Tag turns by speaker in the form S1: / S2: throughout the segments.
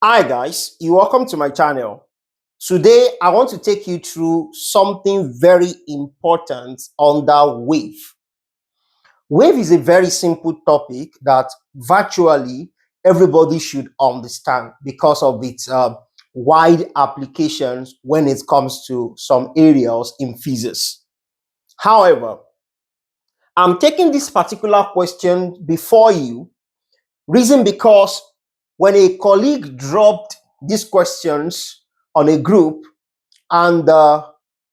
S1: Hi guys, you're welcome to my channel. Today I want to take you through something very important under wave. Wave is a very simple topic that virtually everybody should understand because of its wide applications when it comes to some areas in physics. However, I'm taking this particular question before you, reason because when a colleague dropped these questions on a group and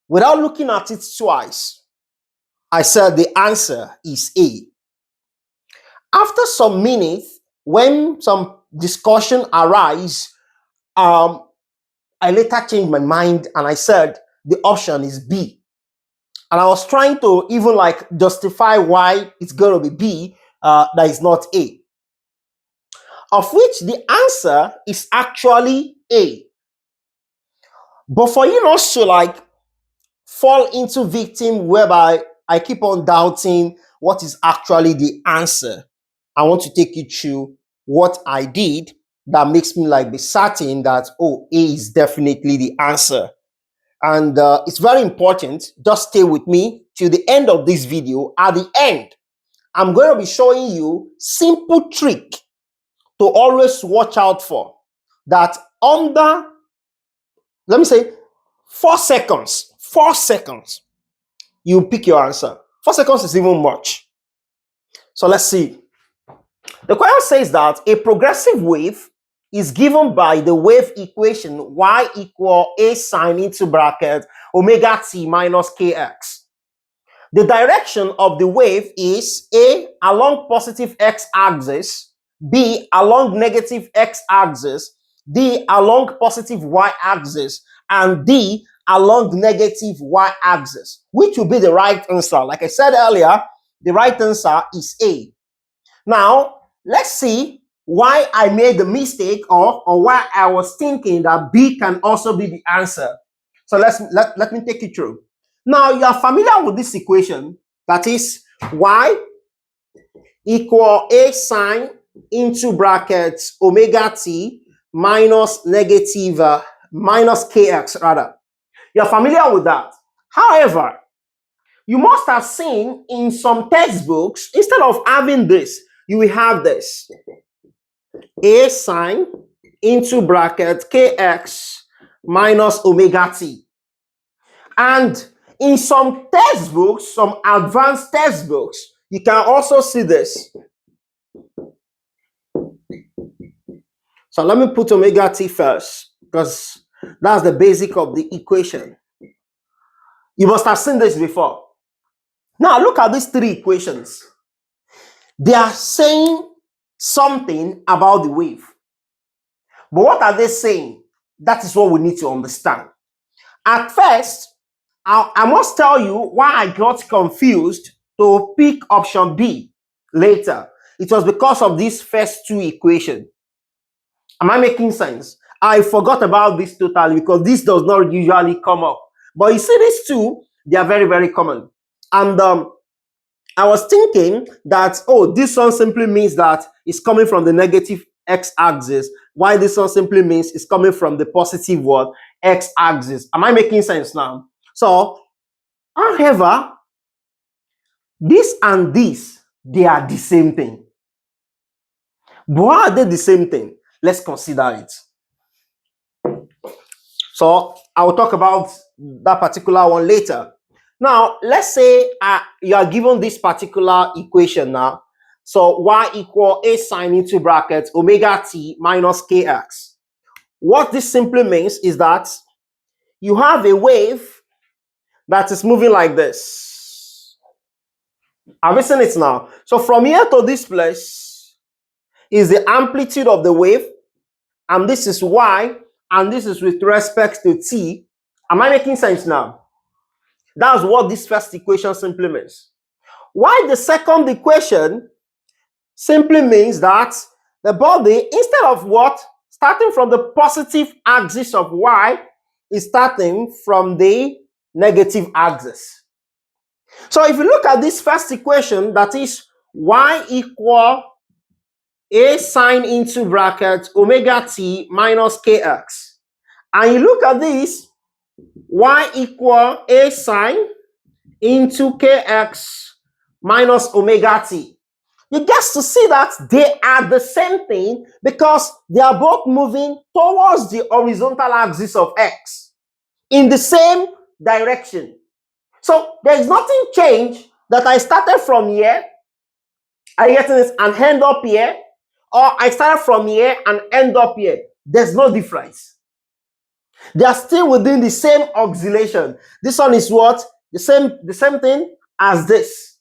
S1: without looking at it twice, I said the answer is A. After some minutes, when some discussion arise, I later changed my mind and I said the option is B. And I was trying to even like justify why it's going to be B, that is not A. Of which the answer is actually A. But for you not to like fall into victim whereby I keep on doubting what is actually the answer, I want to take you through what I did that makes me like be certain that, oh, A is definitely the answer. And it's very important. Just stay with me till the end of this video. At the end, I'm going to be showing you simple trick to always watch out for, that under, let me say, 4 seconds, you pick your answer. 4 seconds is even much. So let's see. The question says that a progressive wave is given by the wave equation y equal a sine into bracket omega t minus kx. The direction of the wave is A, along positive x-axis, B, along negative x-axis, D, along positive y-axis, and D, along negative y-axis. Which will be the right answer? Like I said earlier, the right answer is A. Now, let's see why I made the mistake or why I was thinking that B can also be the answer. So let me take you through. Now, you are familiar with this equation, that is y equal a sine into brackets omega t minus negative minus kx rather. You are familiar with that. However, you must have seen in some textbooks, instead of having this, you will have this. A sine into bracket kx minus omega t. And in some textbooks, some advanced textbooks, you can also see this. So let me put omega t first, because that's the basic of the equation. You must have seen this before. Now look at these 3 equations. They are saying something about the wave. But what are they saying? That is what we need to understand. At first, I must tell you why I got confused to pick option B later. It was because of these first 2 equations. Am I making sense? I forgot about this totally because this does not usually come up. But you see these 2, they are very, very common. And I was thinking that, oh, this one simply means that it's coming from the negative x-axis, while this one simply means it's coming from the positive what? X-axis. Am I making sense now? So, however, this and this, they are the same thing. But why are they the same thing? Let's consider it. So, I will talk about that particular one later. Now, let's say you are given this particular equation now. So, y equal a sine into bracket omega t minus kx. What this simply means is that you have a wave that is moving like this. Have you seen it now? So, from here to this place is the amplitude of the wave, and this is y, and this is with respect to t. Am I making sense now? That's what this first equation simply means. Why the second equation simply means that the body, instead of what? Starting from the positive axis of y, is starting from the negative axis. So if you look at this first equation, that is y equal A sine into bracket omega t minus kx. And you look at this, y equal a sine into kx minus omega t. You get to see that they are the same thing because they are both moving towards the horizontal axis of x in the same direction. So there is nothing changed that I started from here, I get this and end up here, or I started from here and end up here. There's no difference. They are still within the same oscillation. This one is what? The same thing as this.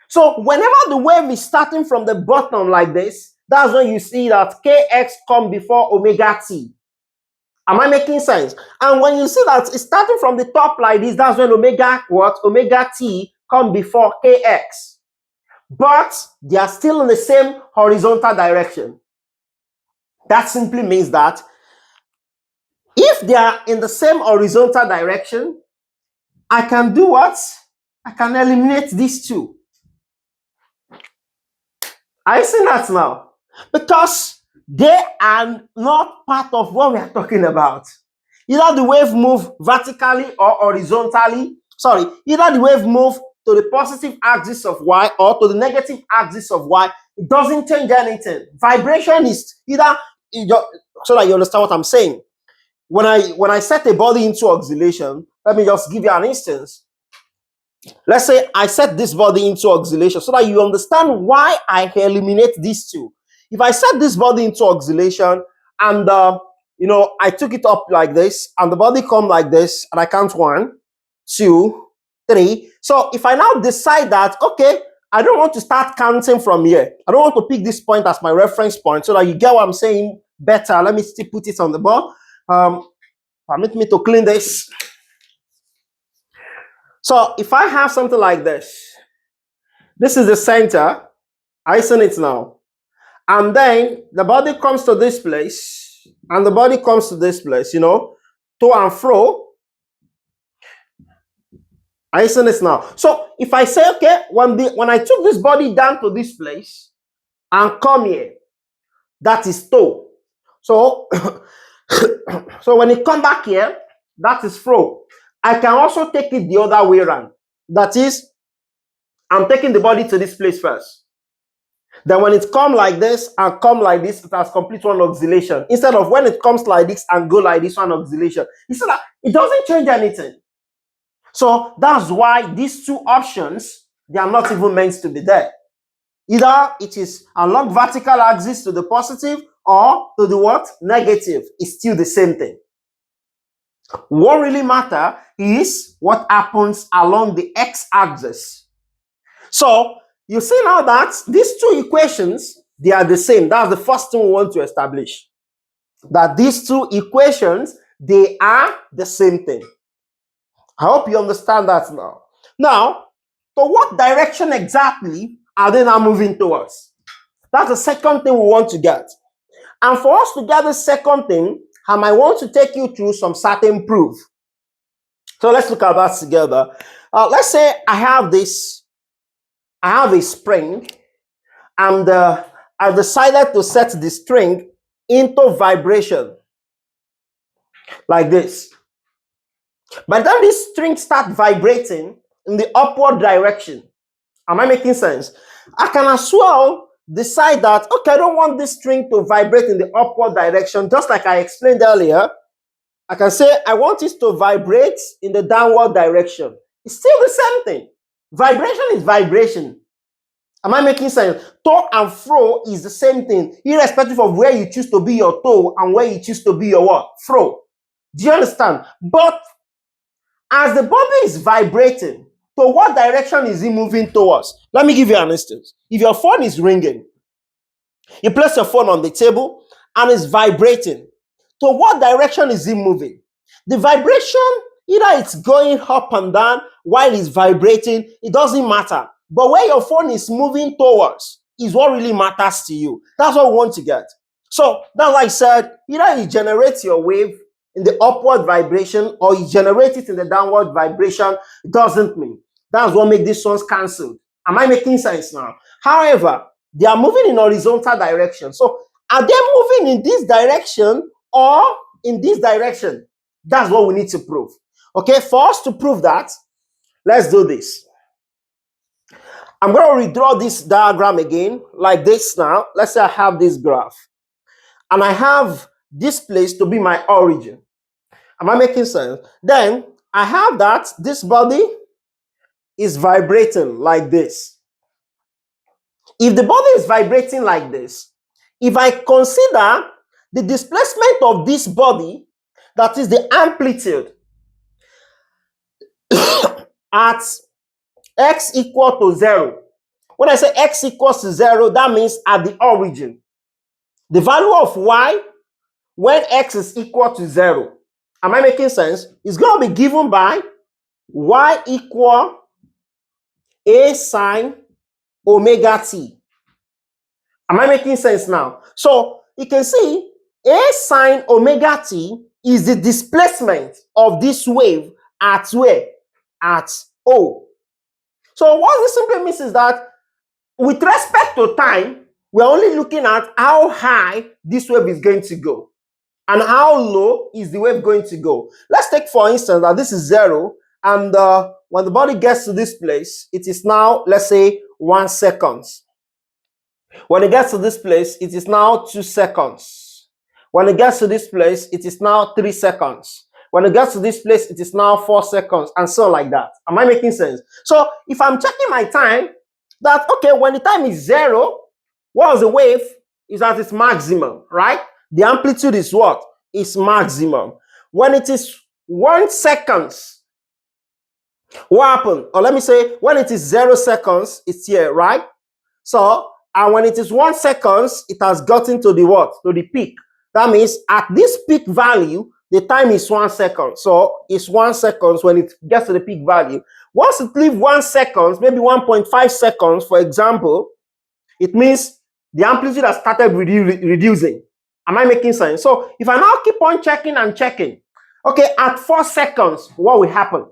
S1: So whenever the wave is starting from the bottom like this, that's when you see that kx come before omega t. Am I making sense? And when you see that it's starting from the top like this, that's when omega what? Omega t come before kx. But they are still in the same horizontal direction. That simply means that if they are in the same horizontal direction, I can do what? I can eliminate these two. I see that now. Because they are not part of what we are talking about. Either the wave move vertically or horizontally. Sorry, either the wave move to the positive axis of y or to the negative axis of y. It doesn't change anything. Vibration is either, so that you understand what I'm saying. When I set a body into oscillation, let me just give you an instance. Let's say I set this body into oscillation so that you understand why I eliminate these two. If I set this body into oscillation and I took it up like this and the body come like this and I count 1, 2, 3. So if I now decide that, okay, I don't want to start counting from here. I don't want to pick this point as my reference point so that you get what I'm saying better. Let me still put it on the board. Permit me to clean this. So if I have something like this, this is the center. I see it now. And then the body comes to this place, and the body comes to this place, to and fro. I see it now. So if I say, okay, when I took this body down to this place and come here, that is toe. So, so when it come back here, that is fro. I can also take it the other way around. That is, I'm taking the body to this place first. Then when it come like this and come like this, it has complete one oscillation. Instead of when it comes like this and go like this, one oscillation. You see that it doesn't change anything. So that's why these two options, they are not even meant to be there. Either it is along vertical axis to the positive or to the what? Negative. It's still the same thing. What really matters is what happens along the x-axis. So you see now that these two equations, they are the same. That's the first thing we want to establish. That these two equations, they are the same thing. I hope you understand that now. Now, to what direction exactly are they now moving towards? That's the second thing we want to get. And for us to get the second thing, I might want to take you through some certain proof. So let's look at that together. Let's say I have a spring, and I decided to set the string into vibration like this. By the time this string starts vibrating in the upward direction, am I making sense? I can as well decide that, okay, I don't want this string to vibrate in the upward direction, just like I explained earlier. I can say I want it to vibrate in the downward direction. It's still the same thing. Vibration is vibration. Am I making sense? To and fro is the same thing, irrespective of where you choose to be your toe and where you choose to be your what? Fro. Do you understand? But as the body is vibrating, to what direction is it moving towards? Let me give you an instance. If your phone is ringing, you place your phone on the table and it's vibrating. To what direction is it moving? The vibration, either it's going up and down while it's vibrating, it doesn't matter. But where your phone is moving towards is what really matters to you. That's what we want to get. So that's why I said, either you generate your wave in the upward vibration or you generate it in the downward vibration. It doesn't mean. That's what makes these ones cancelled. Am I making sense now? However, They are moving in horizontal direction. So are they moving in this direction or in this direction? That's what we need to prove. Okay, for us to prove that, let's do this. I'm going to redraw this diagram again like this now. Let's say I have this graph and I have this place to be my origin. Am I making sense? Then I have that this body is vibrating like this. If the body is vibrating like this, if I consider the displacement of this body, that is the amplitude at x equal to 0. When I say x equals to 0, that means at the origin. The value of y when x is equal to 0, am I making sense? It's going to be given by y equal a sine omega t. Am I making sense now? So you can see a sine omega t is the displacement of this wave at where? At O. So what this simply means is that with respect to time, we're only looking at how high this wave is going to go and how low is the wave going to go. Let's take for instance that this is 0 and when the body gets to this place, it is now, let's say, 1 second. When it gets to this place, it is now 2 seconds. When it gets to this place, it is now 3 seconds. When it gets to this place, it is now 4 seconds, and so like that. Am I making sense? So if I'm checking my time, that, okay, when the time is 0, what was the wave? Is at its maximum, right? The amplitude is what? Is maximum. When it is 1 second, what happened? Or let me say, when it is 0 seconds, it's here, right? So, and when it is 1 second, it has gotten to the what? To the peak. That means at this peak value, the time is 1 second. So it's 1 second when it gets to the peak value. Once it leaves 1 second, maybe 1.5 seconds, for example, it means the amplitude has started reducing. Am I making sense? So if I now keep on checking and checking, okay, at 4 seconds, what will happen?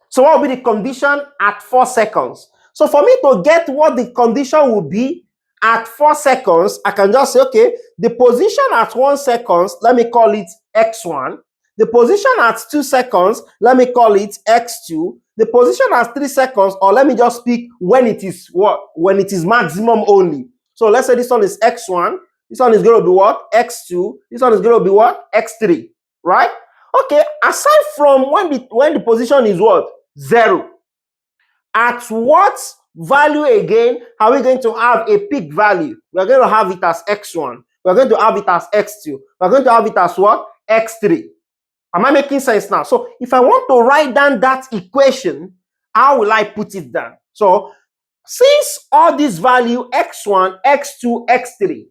S1: So what will be the condition at 4 seconds? So for me to get what the condition will be at 4 seconds, I can just say, okay, the position at 1 second, let me call it x1. The position at 2 seconds, let me call it x2. The position at 3 seconds, or let me just speak when it is what? When it is maximum only. So let's say this one is x1. This one is going to be what? x2. This one is going to be what? x3. Right? Okay, aside from when the position is what? 0. At what value again are we going to have a peak value? We're going to have it as x1. We're going to have it as x2. We're going to have it as what? x3. Am I making sense now? So if I want to write down that equation, how will I put it down? So since all these value x1, x2, x3,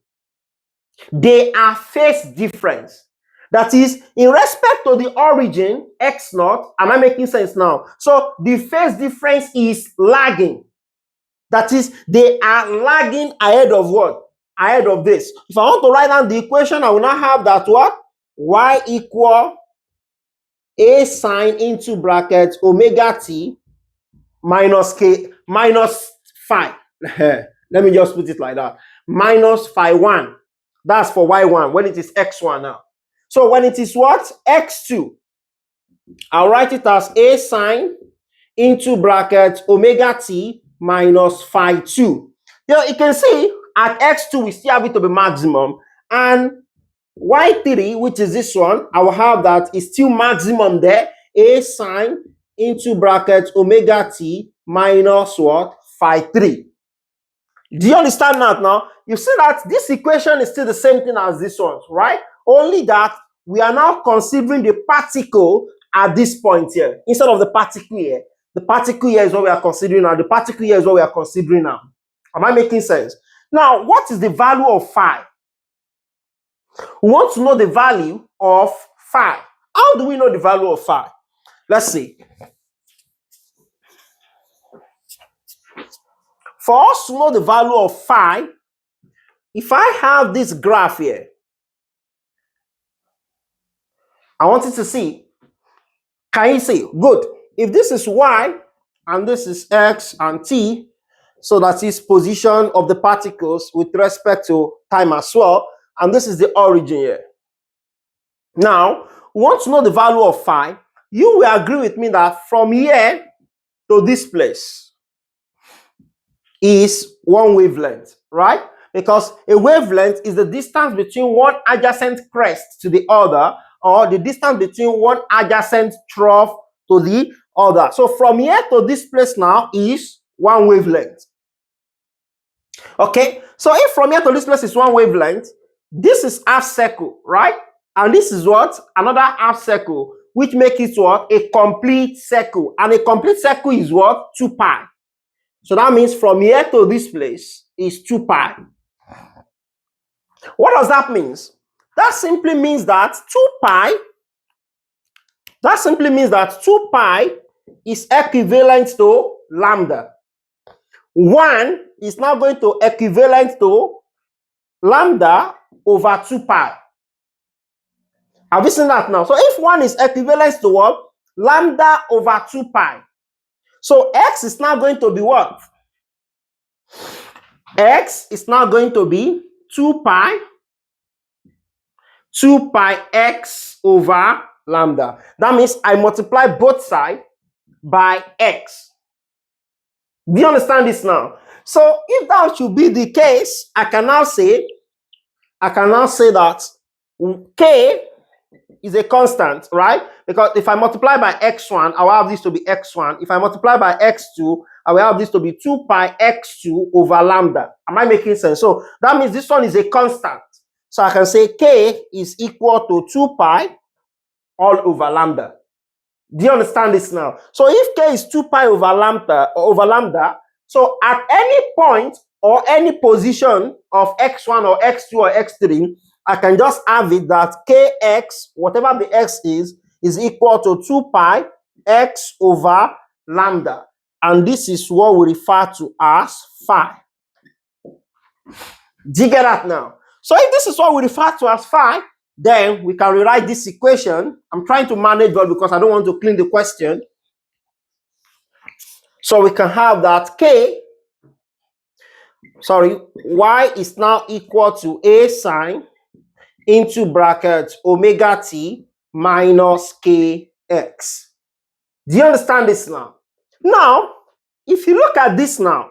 S1: they are phase difference. That is, in respect to the origin, x0, am I making sense now? So the phase difference is lagging. That is, they are lagging ahead of what? Ahead of this. If I want to write down the equation, I will now have that what? Y equal a sine into bracket omega t minus k minus phi. Let me just put it like that. Minus phi 1. That's for y1 when it is x1 now. So when it is what? x2, I'll write it as a sine into bracket omega t minus phi 2. You can see at x2 we still have it to be maximum, and y3, which is this one, I will have that is still maximum there, a sine into bracket omega t minus what? Phi 3. Do you understand that now? You see that this equation is still the same thing as this one, right? Only that we are now considering the particle at this point here instead of the particle here. The particle here is what we are considering now. The particle here is what we are considering now. Am I making sense? Now, what is the value of phi? We want to know the value of phi. How do we know the value of phi? Let's see. For us to know the value of phi, if I have this graph here, I want you to see. Can you see? Good. If this is y and this is x and t, So that is position of the particles with respect to time as well. And this is the origin here. Now, we want to know the value of phi. You will agree with me that from here to this place is one wavelength, right? Because a wavelength is the distance between one adjacent crest to the other, or the distance between one adjacent trough to the other. So from here to this place now is one wavelength. Okay, so if from here to this place is one wavelength, this is half circle, right? And this is what? Another half circle, which makes it what? A complete circle. And a complete circle is what? 2 pi. So that means from here to this place is 2 pi. What does that mean? That simply means that 2 pi, is equivalent to lambda. 1 is now going to equivalent to lambda over 2 pi. Have you seen that now? So if 1 is equivalent to what? Lambda over 2 pi. So x is now going to be what? X is now going to be 2 pi x over lambda. That means I multiply both sides by x. Do you understand this now? So if that should be the case, I can now say that k is a constant, right? Because if I multiply by x1, I will have this to be x1. If I multiply by x2, I will have this to be 2 pi x2 over lambda. Am I making sense? So that means this one is a constant. So I can say k is equal to 2 pi all over lambda. Do you understand this now? So if k is 2 pi over lambda, so at any point or any position of x1 or x2 or x3, I can just have it that kx, whatever the x is equal to 2 pi x over lambda. And this is what we refer to as phi. Do you get that now? So if this is what we refer to as phi, then we can rewrite this equation. I'm trying to manage well because I don't want to clean the question. So we can have that y is now equal to a sine into bracket omega t minus kx. Do you understand this now? Now, if you look at this now,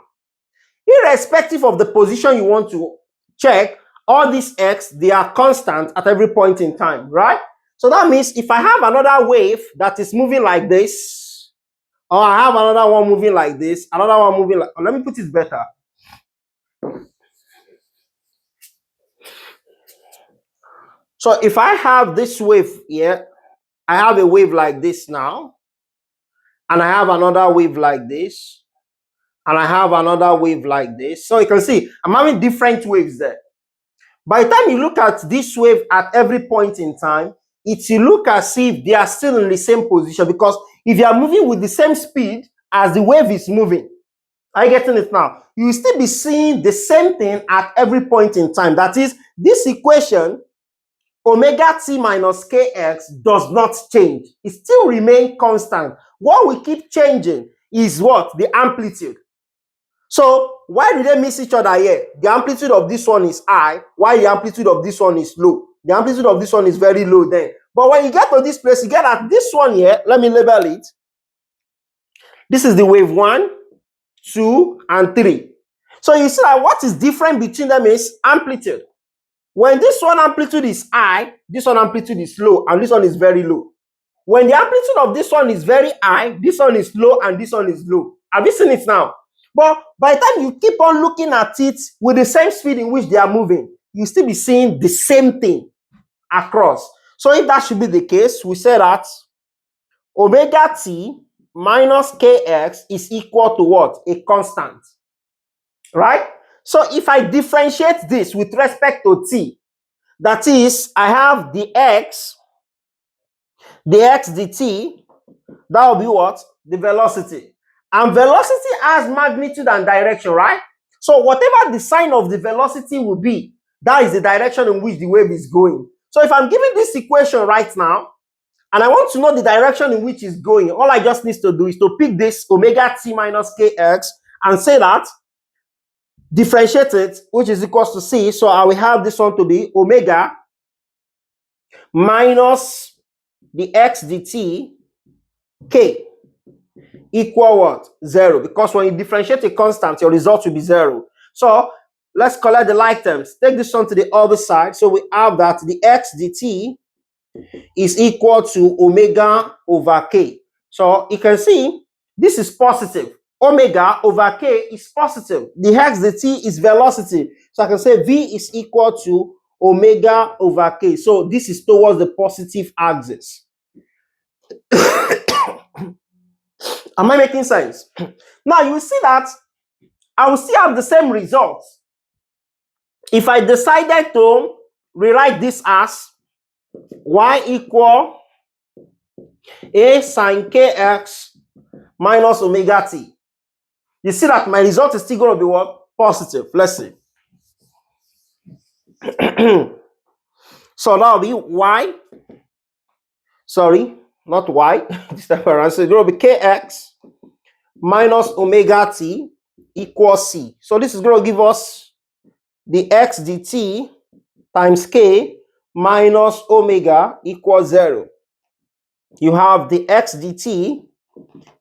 S1: irrespective of the position you want to check, all these x, they are constant at every point in time, right? So that means if I have another wave that is moving like this, or I have another one moving like this, another one moving like, let me put it better. So if I have this wave here, I have a wave like this now, and I have another wave like this, and I have another wave like this. So you can see I'm having different waves there. By the time you look at this wave at every point in time, it will look as if they are still in the same position, because if you are moving with the same speed as the wave is moving, are you getting it now? You will still be seeing the same thing at every point in time. That is, this equation, omega t minus kx, does not change. It still remains constant. What will keep changing is what? The amplitude. So why do they miss each other here? The amplitude of this one is high, while the amplitude of this one is low. The amplitude of this one is very low then. But when you get to this place, you get at this one here, let me label it. This is the wave 1, 2, and 3. So you see that what is different between them is amplitude. When this one amplitude is high, this one amplitude is low, and this one is very low. When the amplitude of this one is very high, this one is low, and this one is low. Have you seen it now? But by the time you keep on looking at it with the same speed in which they are moving, you still be seeing the same thing across. So if that should be the case, we say that omega t minus kx is equal to what? A constant. Right? So if I differentiate this with respect to t, that is, I have the x dt, that will be what? The velocity. And velocity has magnitude and direction, right? So whatever the sign of the velocity will be, that is the direction in which the wave is going. So if I'm giving this equation right now, and I want to know the direction in which it's going, all I just need to do is to pick this omega t minus kx and say that differentiate it, which is equals to c. So I will have this one to be omega minus the x dt k equal what? 0. Because when you differentiate a constant, your result will be 0. So let's collect the like terms. Take this one to the other side. So we have that the x dt is equal to omega over k. So you can see this is positive. Omega over k is positive. The x dt is velocity. So I can say v is equal to omega over k. So this is towards the positive axis. Am I making sense? Now you will see that I will still have the same results if I decided to rewrite this as y equal a sine kx minus omega t. You see that my result is still going to be what? Positive. Let's see. So that will be y. Sorry, not y. This time around. So it will be kx minus omega t equals c. So this is going to give us the x dt times k minus omega equals 0. You have the x dt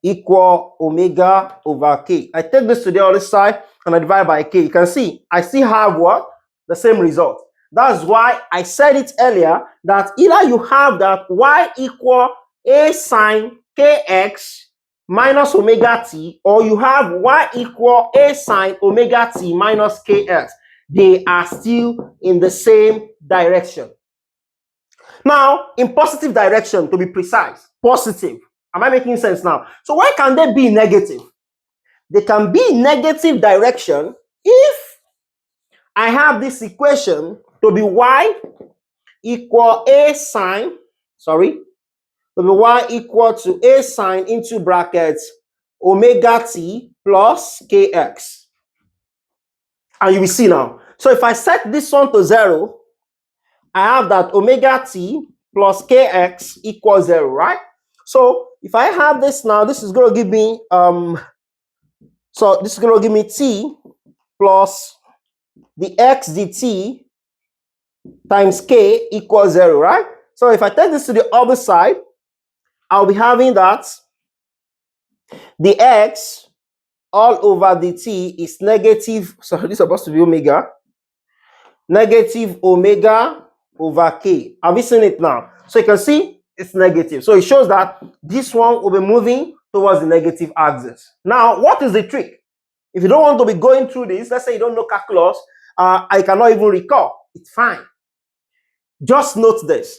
S1: equal omega over k. I take this to the other side and I divide by k. You can see I still have what? The same result. That's why I said it earlier that either you have that y equal a sine kx minus omega t, or you have y equal a sine omega t minus kx. They are still in the same direction. Now, in positive direction, to be precise, positive. Am I making sense now? So why can they be negative? They can be negative direction if I have this equation to be y equal a sine, to be y equal to a sine into brackets omega t plus kx. And you will see now. So if I set this one to 0, I have that omega t plus kx equals 0, right? So if I have this now, this is going to give me so this is going to give me t plus the x dt times k equals 0, right? So if I take this to the other side, I'll be having that the x all over the t is negative, so this is supposed to be omega, negative omega over k. Have you seen it now? So you can see it's negative. So it shows that this one will be moving towards the negative axis. Now, what is the trick? If you don't want to be going through this, let's say you don't know calculus, I cannot even recall. It's fine. Just note this.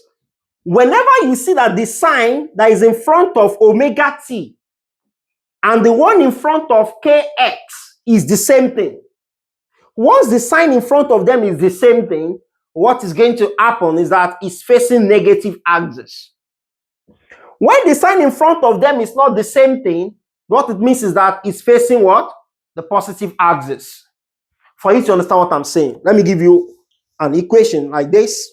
S1: Whenever you see that the sign that is in front of omega t and the one in front of kx is the same thing, once the sign in front of them is the same thing, what is going to happen is that it's facing negative axis. When the sign in front of them is not the same thing, what it means is that it's facing what? The positive axis. For you to understand what I'm saying, let me give you an equation like this.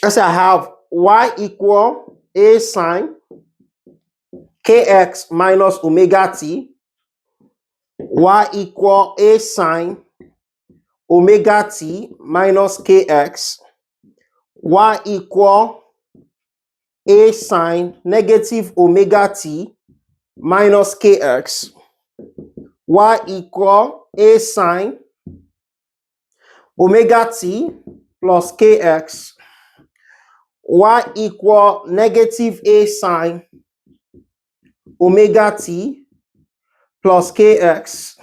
S1: Let's say I have y equal a sine kx minus omega t, y equal a sine omega t minus kx, y equal a sine negative omega t minus kx, y equal a sine omega t plus kx, y equal negative a sine omega t plus kx,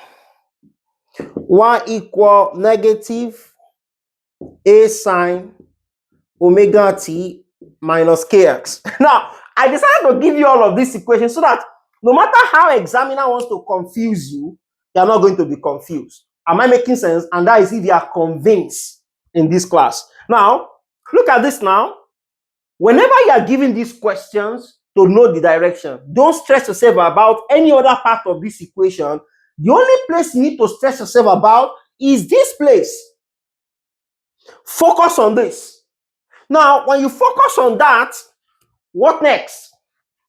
S1: y equal negative a sine omega t minus kx. Now, I decided to give you all of these equations so that no matter how examiner wants to confuse you, you are not going to be confused. Am I making sense? And that is if you are convinced in this class. Now, look at this now. Whenever you are given these questions to know the direction, don't stress yourself about any other part of this equation. The only place you need to stress yourself about is this place. Focus on this. Now, when you focus on that, what next?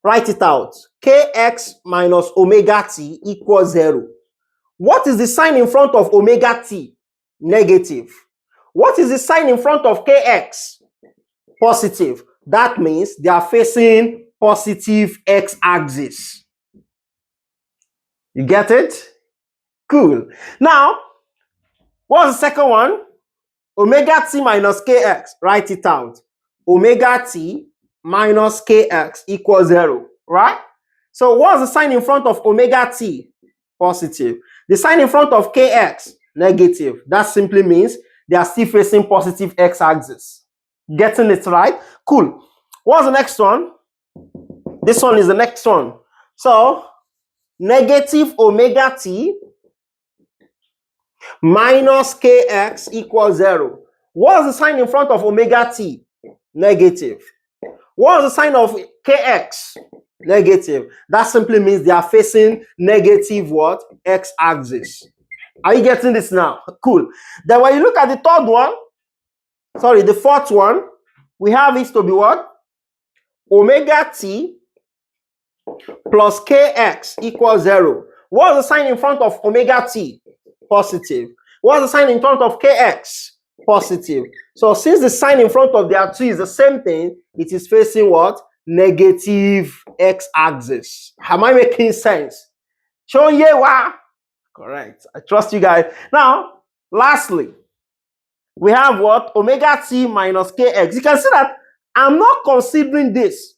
S1: Write it out. Kx minus omega t equals 0. What is the sign in front of omega t? Negative. What is the sign in front of kx? Positive. That means they are facing positive x-axis. You get it? Cool. Now, what's the second one? Omega t minus kx. Write it out. Omega t minus kx equals 0, right? So what's the sign in front of omega t? Positive. The sign in front of kx? Negative. That simply means they are still facing positive x-axis. Getting it right? Cool. What's the next one? This one is the next one. So, negative omega t minus kx equals 0. What's the sign in front of omega t? Negative. What's the sign of kx? Negative. That simply means they are facing negative what? X-axis. Are you getting this now? Cool. Then when you look at the third one, sorry, the fourth one, we have it to be what? Omega t plus kx equals 0. What's the sign in front of omega t? Positive. What's the sign in front of kx? Positive. So since the sign in front of their two is the same thing, it is facing what? Negative x-axis. Am I making sense? Correct. I trust you guys. Now, lastly, we have what? Omega t minus kx. You can see that I'm not considering this.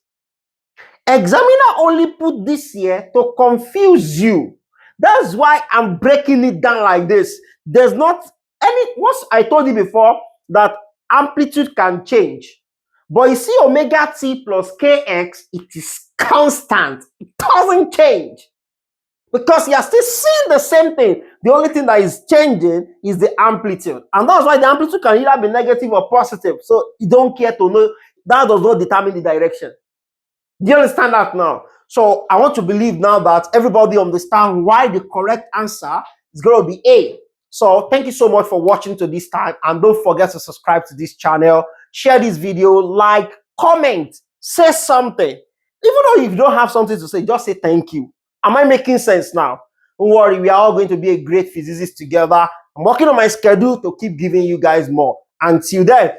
S1: Examiner only put this here to confuse you. That's why I'm breaking it down like this. There's not any, once I told you before that amplitude can change. But you see omega t plus kx, it is constant. It doesn't change. Because you are still seeing the same thing. The only thing that is changing is the amplitude. And that's why the amplitude can either be negative or positive. So you don't care to know. That does not determine the direction. Do you understand that now? So I want to believe now that everybody understands why the correct answer is going to be A. So thank you so much for watching to this time. And don't forget to subscribe to this channel. Share this video, like, comment, say something. Even though if you don't have something to say, just say thank you. Am I making sense now? Don't worry, we are all going to be a great physicist together. I'm working on my schedule to keep giving you guys more. Until then,